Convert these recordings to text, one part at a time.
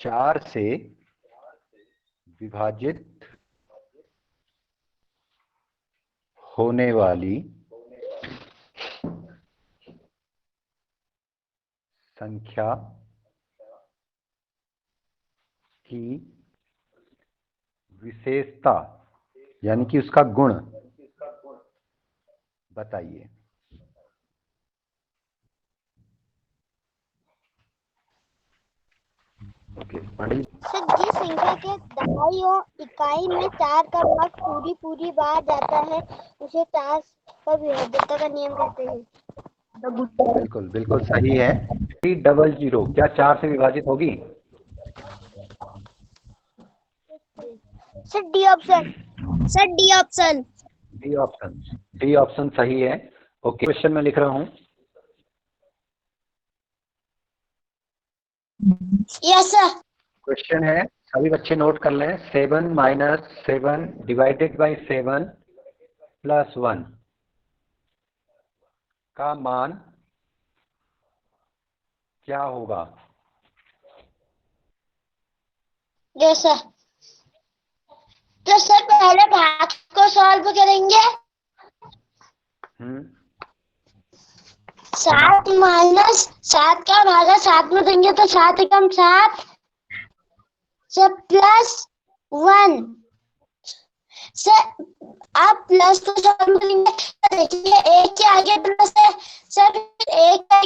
4 से विभाजित होने वाली संख्या की विशेषता यानी कि उसका गुण बताइए। ओके सर, जिस संख्या के दहाई और इकाई में 4 का भाग पूरी बार जाता है उसे 4 पर विभाज्यता का नियम कहते हैं। बिल्कुल बिल्कुल सही है। 300 क्या 4 से विभाजित होगी? Sir D option. D option सही है। ओके, क्वेश्चन में लिख रहा हूं। Yes sir. क्वेश्चन है, सभी बच्चे नोट कर लें। 7 - 7 डिवाइडेड बाई 7 प्लस 1 का मान क्या होगा? Yes sir. तो सर पहले भाग को सॉल्व करेंगे। 7 माइनस 7 का भागा 7 में देंगे तो 7 एकम 7 से प्लस 1। सर आप प्लस को सॉल्व करेंगे तो देखिए एक के आगे प्लस है सर, एक के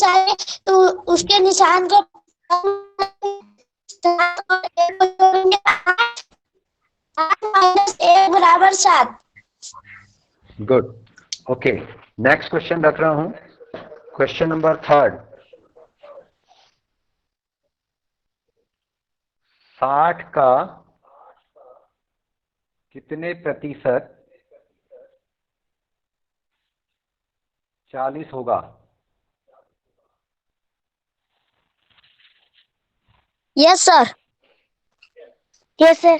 आगे तो उसके निशान को 8 माइनस 1 बराबर 7। गुड। ओके, नेक्स्ट क्वेश्चन रख रहा हूं। Question number 3। 60 का कितने प्रतिशत 40 होगा? Yes sir. Yes sir.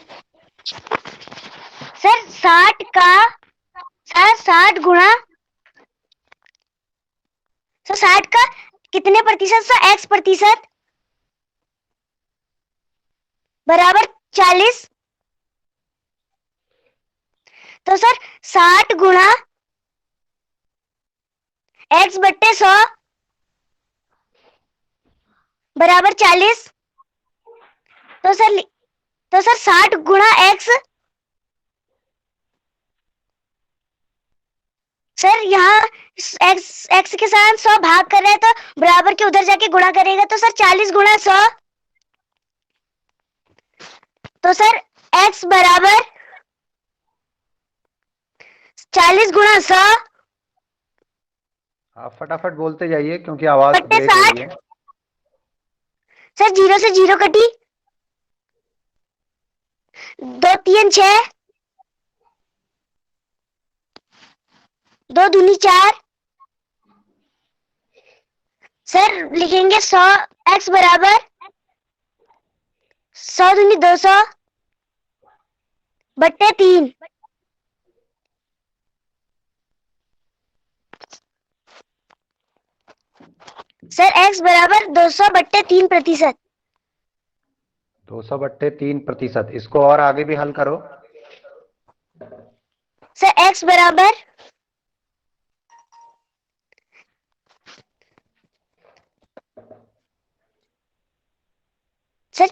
Sir 60 का 60 गुणा सर 60 का कितने प्रतिशत सर? x प्रतिशत बराबर 40। तो सर 60 गुणा x बट्टे 100 बराबर 40। तो सर 60 गुणा x, सर यहाँ x के साथ 100 भाग कर रहे हैं तो बराबर के उधर जाके गुणा करेगा तो सर 40 गुणा 100। तो सर x बराबर 40 गुणा 100 आप फटाफट बोलते जाइए क्योंकि आवाज बट्टे ब्रेक हो रही 60। है। सर 0 से 0 कटी, 2 3 6, 2 दूनी 4। सर लिखेंगे 100 x बराबर 100 दूनी 200 बट्टे 3। सर x बराबर 200 बट्टे 3 प्रतिशत। 200 बट्टे 3%। इसको और आगे भी हल करो। सर x बराबर सर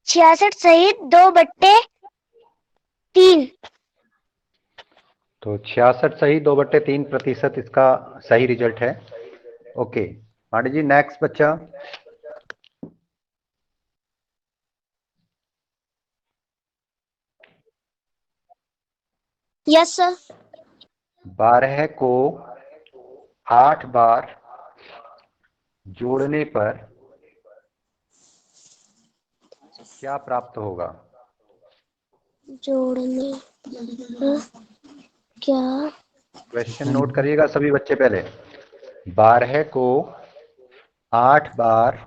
66 सहित 2 बट्टे 3। तो 66 सही 2/3% इसका सही रिजल्ट है। ओके पांडे जी, नेक्स्ट बच्चा। Yes sir. 12 को 8 बार जोड़ने पर क्या प्राप्त होगा? जोड़ने क्या? क्वेश्चन नोट करिएगा सभी बच्चे पहले। 12 को 8 बार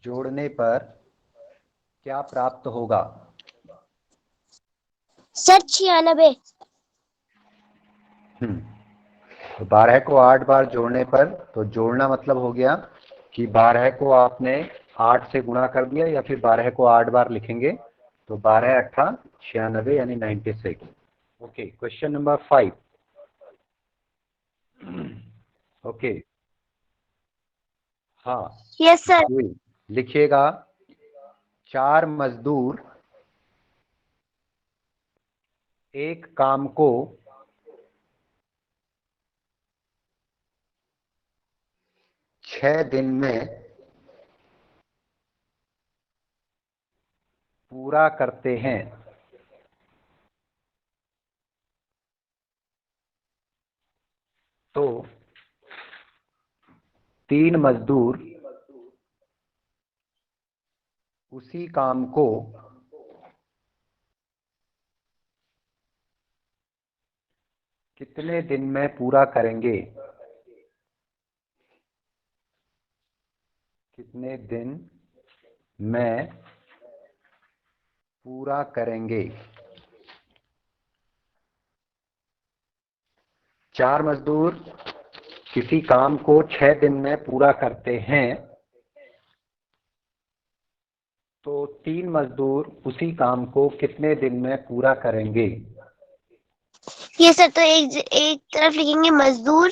जोड़ने पर क्या प्राप्त होगा? सर 96। तो 12 को 8 बार जोड़ने पर, तो जोड़ना मतलब हो गया कि 12 को आपने 8 से गुणा कर दिया, या फिर 12 को 8 बार लिखेंगे तो 12 अट्ठा 96 यानी 96। Okay, question number 5। ओके, हाँ, यस सर। लिखिएगा 4 मजदूर एक काम को 6 दिन में पूरा करते हैं, तो 3 मजदूर उसी काम को कितने दिन में पूरा करेंगे? कितने दिन में पूरा करेंगे? 4 मजदूर किसी काम को 6 दिन में पूरा करते हैं, तो 3 मजदूर उसी काम को कितने दिन में पूरा करेंगे? ये सर, तो एक तरफ लिखेंगे मजदूर,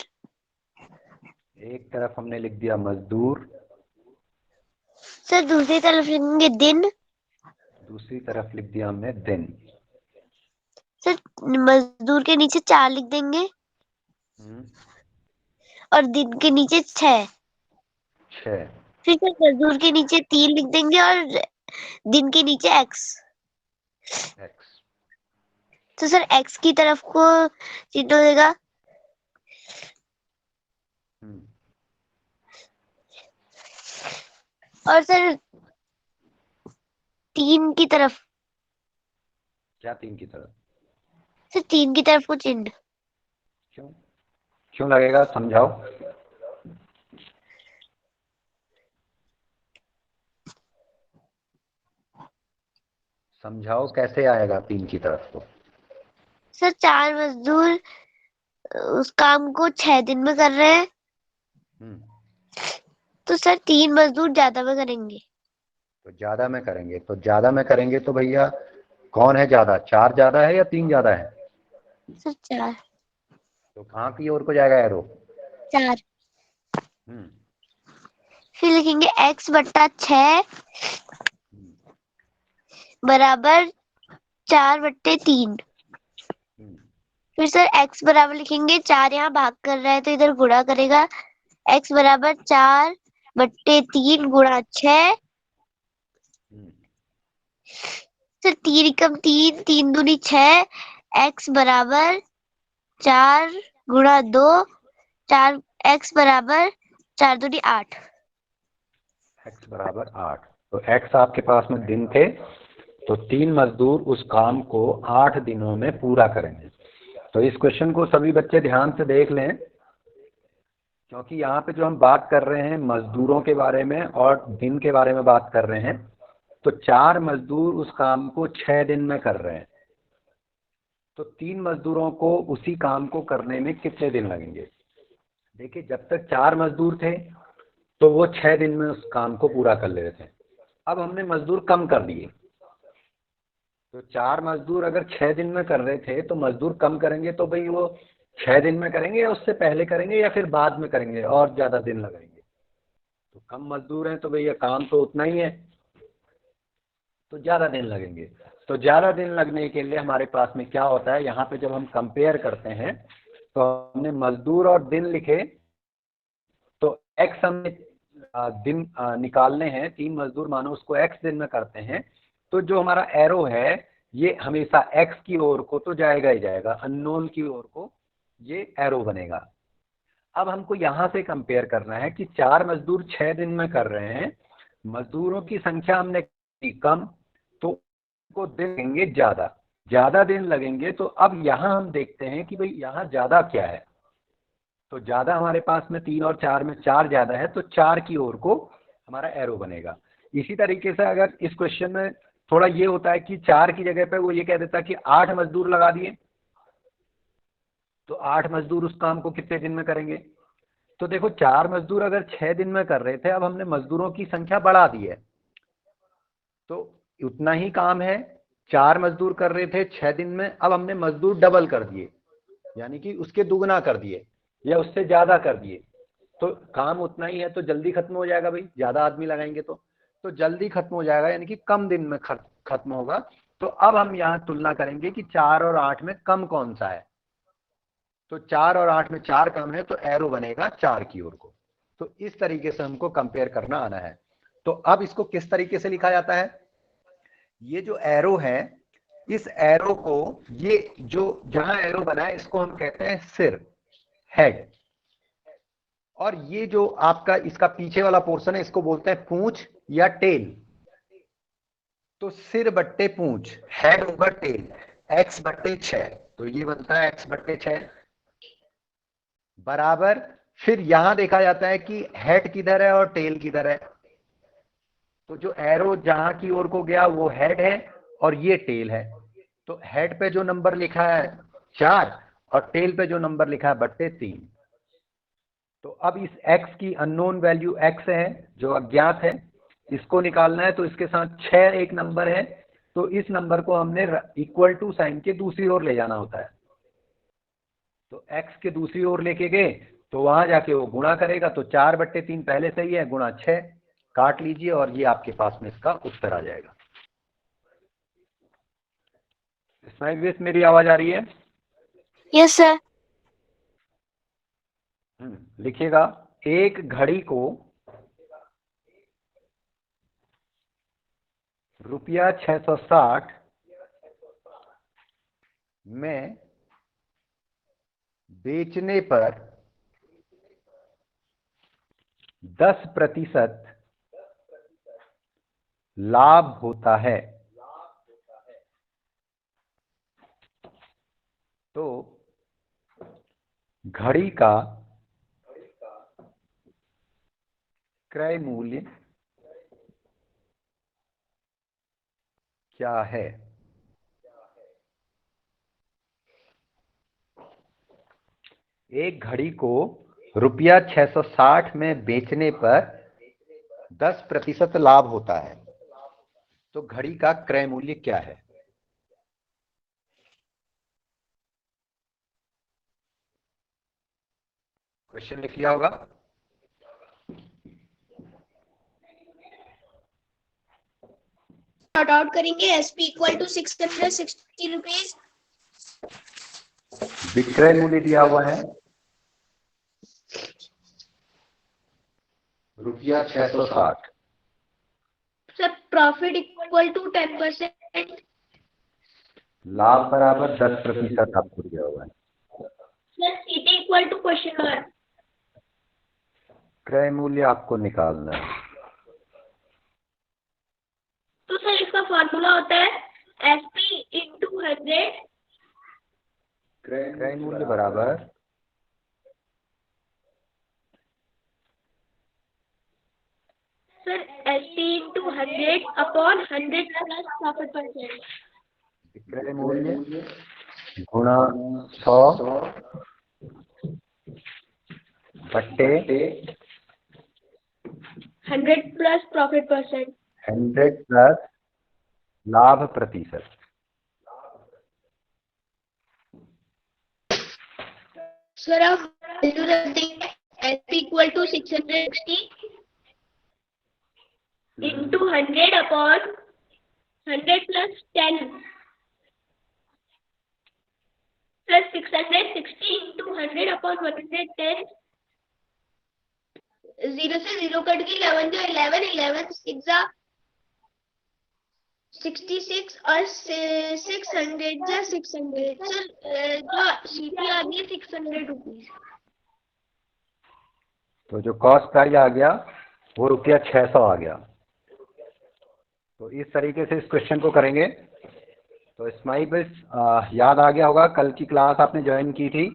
एक तरफ हमने लिख दिया मजदूर, सर दूसरी तरफ लिखेंगे दिन। दूसरी तरफ लिख दिया हमने दिन। सर मजदूर के नीचे 4 लिख देंगे और दिन के नीचे 6। 6। फिर सर मजदूर के नीचे 3 लिख देंगे और दिन के नीचे x। एक्स। तो सर x की तरफ को चिन्ह देगा। और सर 3 की तरफ, क्या 3 की तरफ? सर 3 की तरफ को चिन्ह। क्यों क्यों लगेगा, समझाओ। समझाओ कैसे आएगा 3 की तरफ को? सर 4 मजदूर उस काम को 6 दिन में कर रहे हैं, तो सर 3 मजदूर ज्यादा में करेंगे। तो ज्यादा में करेंगे, तो ज्यादा में करेंगे तो भैया कौन है ज्यादा? 4 ज्यादा है या 3 ज्यादा है? सर 4। तो कहाँ की ओर को जाएगा एरो? 4। हम्म फिर लिखेंगे x बट्टा 6 बराबर 4/3। फिर सर x बराबर लिखेंगे, 4 यहाँ भाग कर रहा है तो इधर गुणा करेगा, x बराबर 4/3 गुणा 6। सर 3 एकम 3, 3 दूनी 6, x बराबर 4 गुणा 2, 4 x बराबर 4 दूनी 8। x बराबर 8। तो x आपके पास में दिन थे, तो 3 मजदूर उस काम को 8 दिनों में पूरा करेंगे। तो इस क्वेश्चन को सभी बच्चे ध्यान से देख लें, क्योंकि यहाँ पे जो हम बात कर रहे हैं मजदूरों के बारे में और दिन के बारे में बात कर रहे हैं। तो 4 मजदूर उस काम को 6 दिन में कर रहे हैं, तो 3 मजदूरों को उसी काम को करने में कितने दिन लगेंगे? देखिए, जब तक 4 मजदूर थे तो वो 6 दिन में उस काम को पूरा कर ले रहे थे। अब हमने मजदूर कम कर दिए, तो 4 मजदूर अगर 6 दिन में कर रहे थे तो मजदूर कम करेंगे, तो भाई वो 6 दिन में करेंगे या उससे पहले करेंगे या फिर बाद में करेंगे और ज़्यादा दिन लगाएंगे? तो कम मजदूर हैं तो भैया काम तो उतना ही है, तो ज़्यादा दिन लगेंगे। तो ज़्यादा दिन लगने के लिए हमारे पास में क्या होता है, यहाँ पे जब हम कंपेयर करते हैं तो हमने मजदूर और दिन लिखे, तो एक्स हमने दिन निकालने हैं। 3 मजदूर मानो उसको एक्स दिन में करते हैं, तो जो हमारा एरो है ये हमेशा एक्स की ओर को तो जाएगा ही जाएगा, अननोन की ओर को ये एरो बनेगा। अब हमको यहाँ से कंपेयर करना है कि 4 मजदूर 6 दिन में कर रहे हैं, मजदूरों की संख्या हमने की कम, तो उनको दिन लगेंगे ज़्यादा, ज़्यादा दिन लगेंगे। तो अब यहाँ हम देखते हैं कि भाई यहाँ ज़्यादा क्या है। तो ज़्यादा हमारे पास में 3 और 4 में 4 ज़्यादा है, तो 4 की ओर को हमारा एरो बनेगा। इसी तरीके से अगर इस क्वेश्चन में थोड़ा ये होता है कि 4 की जगह पे वो ये कह देता कि 8 मजदूर लगा दिए, तो 8 मजदूर उस काम को कितने दिन में करेंगे? तो देखो 4 मजदूर अगर 6 दिन में कर रहे थे, अब हमने मजदूरों की संख्या बढ़ा दी है, तो उतना ही काम है। 4 मजदूर कर रहे थे 6 दिन में, अब हमने मजदूर डबल कर दिए, यानी कि उसके दुगना कर दिए या उससे ज्यादा कर दिए, तो काम उतना ही है, तो जल्दी खत्म हो जाएगा भाई, ज्यादा आदमी लगाएंगे तो जल्दी खत्म हो जाएगा, यानी कि कम दिन में खत्म होगा। तो अब हम यहाँ तुलना करेंगे कि 4 और 8 में कम कौन सा है। तो 4 और 8 में 4 कम है, तो एरो बनेगा 4 की ओर को। तो इस तरीके से हमको कंपेयर करना आना है। तो अब इसको किस तरीके से लिखा जाता है? ये जो एरो है, इस एरो को, ये जो जहां एरो बना है इसको हम कहते हैं सिर, हेड। और ये जो आपका इसका पीछे वाला पोर्शन है इसको बोलते हैं पूंछ या टेल। तो सिर बट्टे पूंछ, हेड ओवर टेल, x बट्टे 6, तो ये बनता है x बट्टे 6 बराबर। फिर यहां देखा जाता है कि हेड किधर है और टेल किधर है। तो जो एरो जहां की ओर को गया वो हेड है और ये टेल है। तो हेड पे जो नंबर लिखा है 4 और टेल पे जो नंबर लिखा है बट्टे 3। तो अब इस x की अननोन वैल्यू x है जो अज्ञात है, इसको निकालना है। तो इसके साथ 6 एक नंबर है, तो इस नंबर को हमने इक्वल टू साइन के दूसरी ओर ले जाना होता है। तो x के दूसरी ओर लेके गए तो वहां जाके वो गुणा करेगा, तो 4 बट्टे 3 पहले से ही है, गुणा 6 काट लीजिए और ये आपके पास में इसका उत्तर आ जाएगा। इसमें मेरी आवाज आ रही है? Yes sir. लिखिएगा, एक घड़ी को रुपया 660 में बेचने पर 10% लाभ होता है। तो घड़ी का क्रय मूल्य क्या है? एक घड़ी को रुपया 660 में बेचने पर 10% लाभ होता है, तो घड़ी का क्रय मूल्य क्या है? क्वेश्चन लिख लिया होगा। नोट आउट करेंगे। SP equal to 660 rupees. विक्रय मूल्य दिया हुआ है रुपया 660। Sir profit equal to 10%। लाभ बराबर 10% आपको दिया हुआ है। सर सीटी इक्वल टू क्वेश्चन मार्क। क्रय मूल्य आपको निकालना है। तो सर इसका फॉर्मूला होता है एसपी इंटू 100। क्रय मूल्य बराबर sir SP into 100 upon 100 plus profit percent. विक्रय मूल्य गुणा 100 बट्टे 100 प्लस प्रॉफिट परसेंट। 100 प्लस लाभ प्रतिशत। सर आप वैल्यू रख देंगे SP equal to 660 into 100 upon 100 plus 10। Sir 660 into 100 upon 110। 0 से 0 कट गई, 11 जो 11 6 66 और 600 जा 600। सर जो सीटी आ गई 600 रुपीज। तो जो कॉस्ट प्राइस आ गया वो रुपया 600 आ गया। तो इस तरीके से इस क्वेश्चन को करेंगे। तो इस्माइल भाई याद आ गया होगा, कल की क्लास आपने ज्वाइन की थी।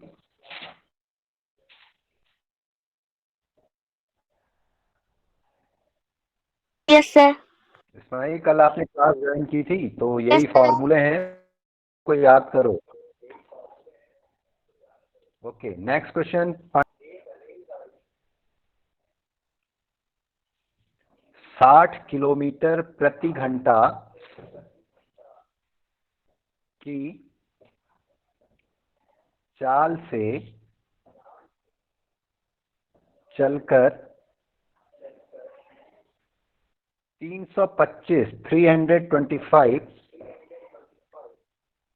Yes sir. इस्माइल कल आपने क्लास ज्वाइन की थी, तो यही फॉर्मूले हैं, को याद करो। Okay, next question. 60 किलोमीटर प्रति घंटा की चाल से चलकर 325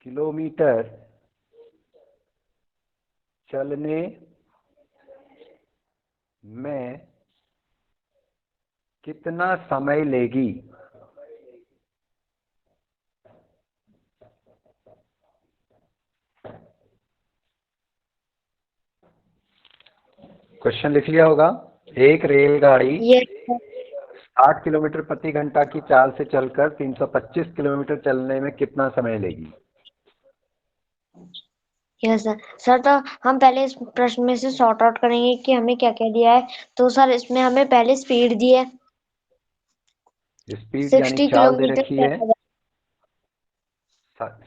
किलोमीटर चलने में कितना समय लेगी? क्वेश्चन लिख लिया होगा। एक रेलगाड़ी 60 किलोमीटर प्रति घंटा की चाल से चलकर 325 किलोमीटर चलने में कितना समय लेगी? Yes sir. सर तो हम पहले इस प्रश्न में से सॉर्ट आउट करेंगे कि हमें क्या क्या दिया है। तो सर इसमें हमें पहले स्पीड दी है स्पीड यानी 60 चाल दे किलोमीटर रखी है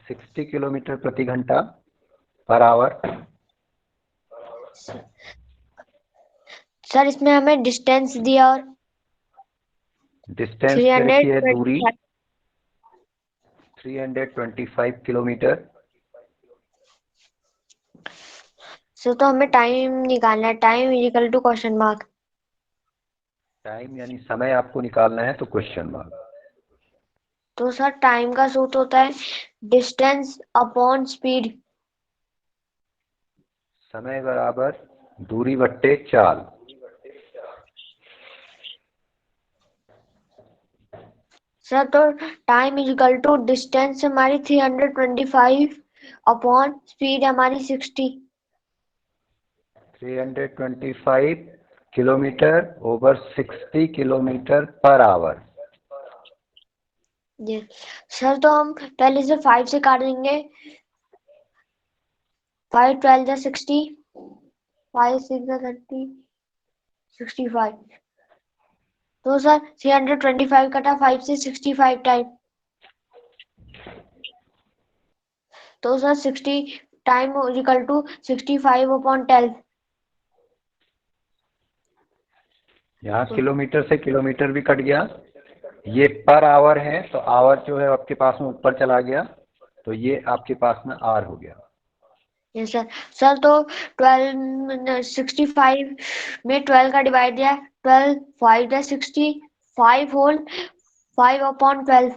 60 किलोमीटर प्रति घंटा पर आवर। सर इसमें हमें डिस्टेंस दिया और डिस्टेंस दे रखी है, दूरी 325 किलोमीटर। सर तो हमें टाइम निकालना है। Time equal to question mark. Time यानी समय आपको निकालना है, तो क्वेश्चन मार्क। तो सर टाइम का सूत्र होता है डिस्टेंस अपॉन स्पीड। समय बराबर दूरी बट्टे चाल। सर तो टाइम इक्वल टू डिस्टेंस हमारी 325 अपॉन स्पीड हमारी 60। 325 kilometre over 60 kilometre per hour. जी सर तो हम पहले से 5 से काट देंगे। 5 12 जा 60, 5 6 जा 30, 65। तो सर 325 कटा 5 से 65 टाइम। तो sir 60 time equal to 65 upon 12। यहाँ किलोमीटर से किलोमीटर भी कट गया। ये पर आवर है, तो आवर जो है आपके पास में ऊपर चला गया, तो ये आपके पास में आर हो गया। Yes sir. सर तो 12 65 में 12 का डिवाइड दिया। 12 5 जा 60, 5 whole 5 upon 12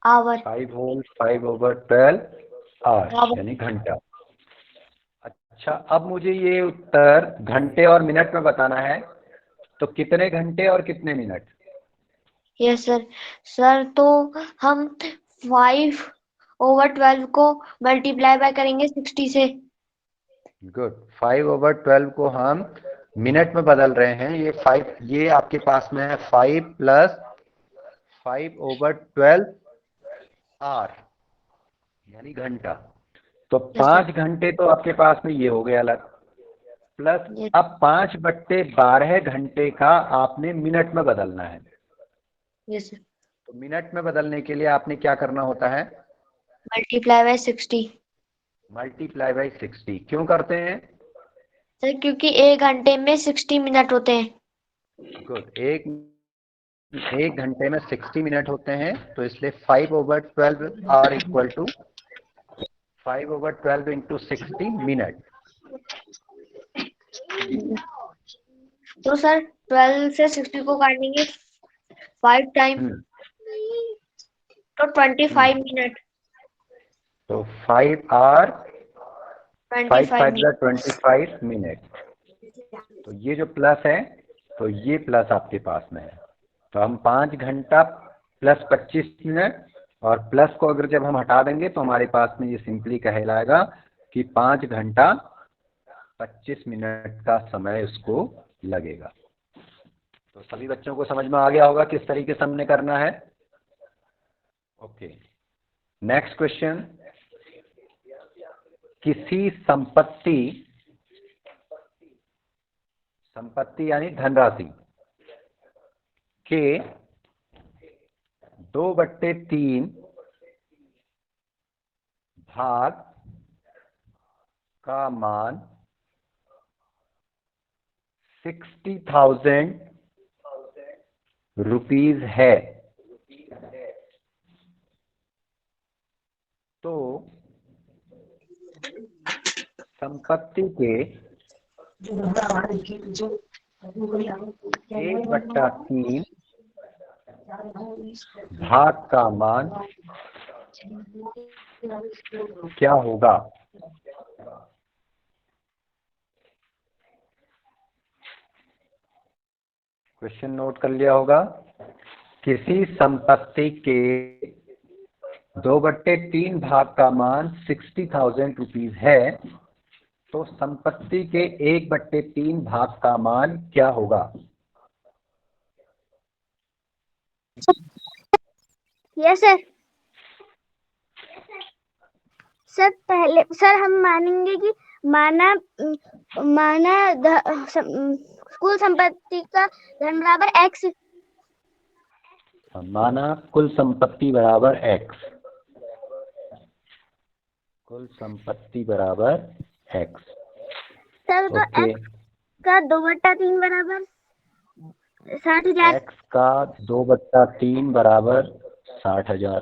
hour. 5 whole 5 over 12 hour यानी घंटा। अच्छा, अब मुझे ये उत्तर घंटे और मिनट में बताना है, तो कितने घंटे और कितने मिनट? Yes sir. सर तो हम 5 ओवर 12 को मल्टीप्लाई बाय करेंगे 60 से। गुड। 5 ओवर 12 को हम मिनट में बदल रहे हैं। ये आपके पास में है 5 प्लस 5 ओवर 12 आर यानी घंटा। तो यस सर। 5 घंटे तो आपके पास में ये हो गया अलग, प्लस यस अब 5/12 घंटे का आपने मिनट में बदलना है। Yes sir. तो मिनट में बदलने के लिए आपने क्या करना होता है? Multiply by 60। Multiply by 60। क्यों करते हैं? सर क्योंकि 1 घंटे में 60 मिनट होते हैं। गुड। एक घंटे में 60 मिनट होते हैं, तो इसलिए 5 over 12 are equal to 5 over 12 into 60 minute. तो सर 12 से 60 को काटेंगे 5 टाइम, तो 25 मिनट। तो 5 आर 5 25 5 मिनट। 25 मिनट। तो ये जो प्लस है, तो ये प्लस आपके पास में है। तो हम 5 घंटा प्लस 25 मिनट, और प्लस को अगर जब हम हटा देंगे तो हमारे पास में ये सिंपली कहलाएगा कि 5 घंटा 25 मिनट का समय उसको लगेगा। तो सभी बच्चों को समझ में आ गया होगा किस तरीके से हमने करना है। Okay, next question. किसी संपत्ति यानी धनराशि के 2/3 भाग का मान 60,000 रुपीज है, तो संपत्ति के 1/3 भाग का मान क्या होगा? क्वेश्चन नोट कर लिया होगा। किसी संपत्ति के 2/3 भाग का मान 60,000 रुपीज है, तो संपत्ति के 1/3 भाग का मान क्या होगा? Yes sir. सर पहले सर हम मानेंगे कि माना कुल संपत्ति का धन बराबर एक्स। माना कुल संपत्ति बराबर एक्स। कुल संपत्ति बराबर एक्स। सर तो एक्स का 2/3 बराबर 60,000। एक्स का 2/3 बराबर 60,000।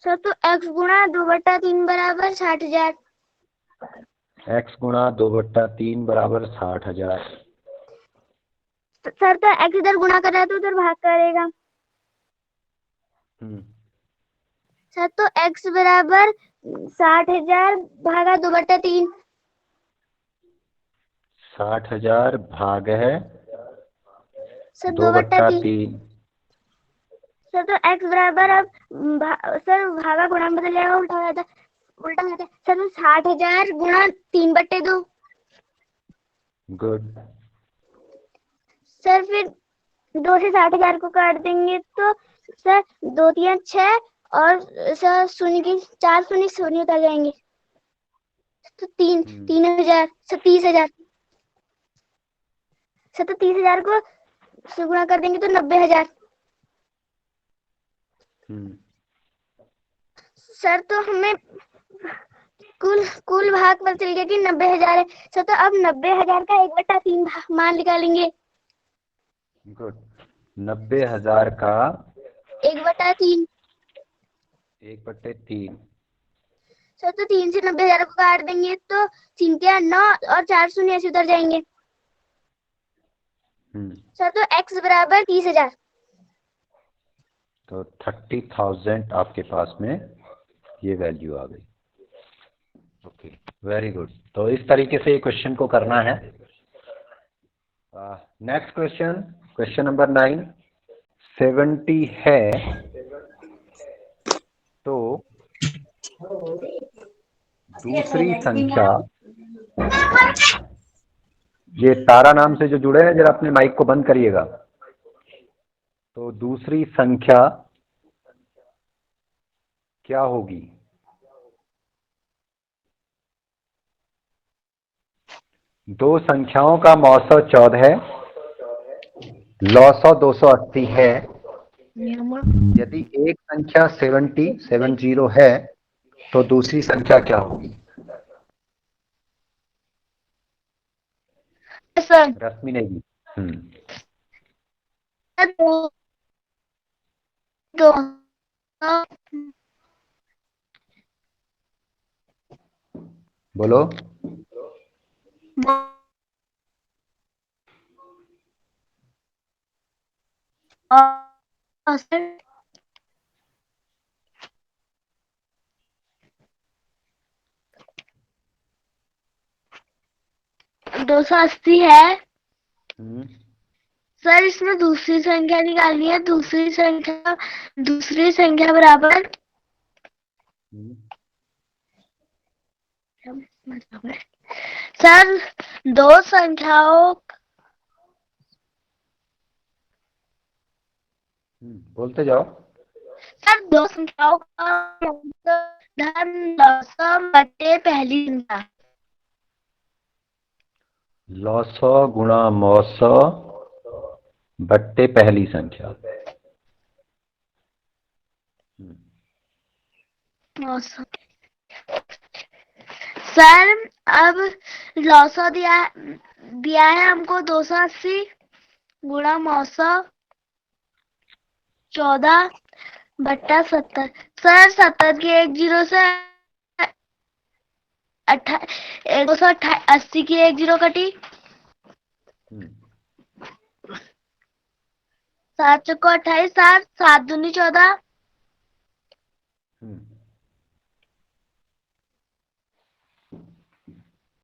सर तो एक्स गुणा 2/3 बराबर 60,000। एक्स गुणा 2/3 बराबर 60,000। सर तो एक्स इधर गुणा कर रहा है तो उधर भाग करेगा। सर तो एक्स बराबर 60,000 भागा 2/3। 60,000 भाग है सर 2/3। सर तो एक्स बराबर अब सर भागा गुणा में बदल जाएगा, उल्टा हो जाता है। सर तो 60,000 गुणा 3/2। गुड। सर फिर 2 से 60,000 को काट देंगे तो सर 2 3 6 और सर शून्य की 4 शून्य उतर जाएंगे तो 3,000। सर 30,000। सर तो 30,000 को से गुणा कर देंगे तो 90,000। सर तो हमें कुल भाग पता चल गया कि 90,000 है। सर तो अब 90,000 का 1/3 मान निकालेंगे। गुड। 90,000 का 1/3। 1/3। सर तो 3 से 90,000 को काट देंगे तो 3 के 9 और 4 शून्य ऐसे उतर जाएंगे। सर तो x बराबर 30,000। तो 30,000 आपके पास में ये वैल्यू आ गई। Okay, very good. तो इस तरीके से क्वेश्चन को करना है। Next question, question number 9। 70 है तो दूसरी संख्या, ये तारा नाम से जो जुड़े हैं, जरा अपने माइक को बंद करिएगा। तो दूसरी संख्या क्या होगी? दो संख्याओं का मौसो 14 है, लौसो 280 है। यदि एक संख्या 70 है तो दूसरी संख्या क्या होगी? रश्मि ने भी। बोलो। दो 280 है। सर इसमें दूसरी संख्या निकालनी है। दूसरी संख्या बराबर सर दो संख्याओं बोलते जाओ। सर दो संख्याओं का धन 900 बटे पहली संख्या। लौसो गुणा मौसो बट्टे पहली संख्या। सर अब लॉसो दिया है हमको 280 गुणा 914/70। सर 70 की एक जीरो से 280 की एक जीरो कटी। 7 चौको 28, 7 7 दूनी 14